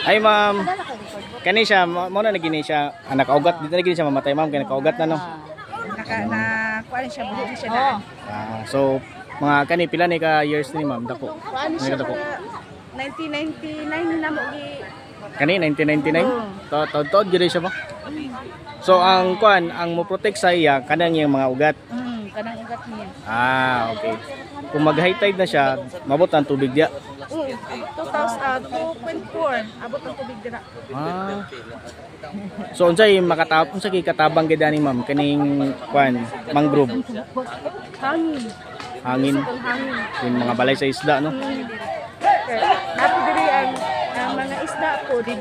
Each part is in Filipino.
Ay ma'am. Kani siya mo na nagini siya anak kaugat dito nagini siya mamatay ma'am kani kaugat na no. Kuan siya buho siya na. So mga kani pila ni ka years ni ma'am dako. Kuan siya 1999 na mo gi. Kani 1999? Taod gyud siya ba? So ang kuan ang mo protect sa iya kanang yung mga ugat. Kanang ugat niya. Okay. Kung mag-high tide na siya, mabot ang tubig dia. 2.4 abot ang tubig dira. So unsay unsay katabang gid ani ma'am kaning kuan mangrove? Hangin. Yung mga balay sa isda no. Nato diri ang mga isda po di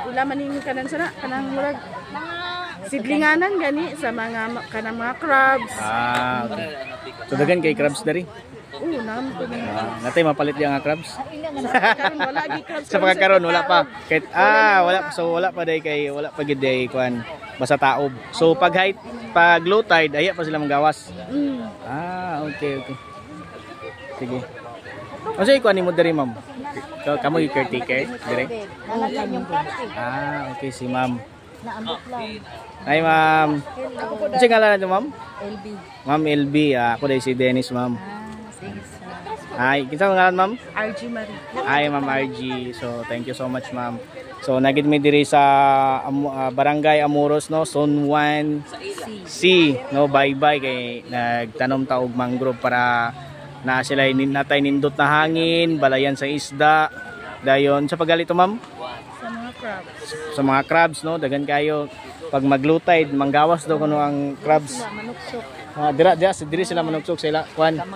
ulaman ning kanang sana kanang murag sidlinganan gani sa mga kanang mga crabs. Okay. So dagan kay crabs dari. Natay mapalit yang crabs. Karon wala gi crabs. Sa pagkakaroon wala pa. Kahit wala pa day kay wala pa gid day kuan basta taob. So pag low tide aya pa sila manggawas. Okay. Sige. Unsay kuan nimo diri ma'am? Kamo gi caretaker dire? Okay si ma'am. Naambot lang. Ay ma'am. Unsay ngalan niyo ma'am? LB. Ma'am LB, ako day si Dennis ma'am. Ay, kinsa ngalan ma'am? RG Marie. Ay ma'am RG. So thank you so much ma'am. So nagid mi diri sa Barangay Amoros no, Zone 1 C no, bye-bye kay nagtanom ta og mangrove para na sila natay nindot na hangin, balayan sa isda. Dayon sa paggalito ma'am? Sa mga crabs no, dagan kayo pag mag-low tide manggawas daw kuno ang crabs. Diri sila manugsok sila kuan. Okay.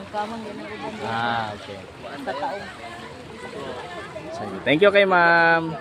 Thank you kay ma'am.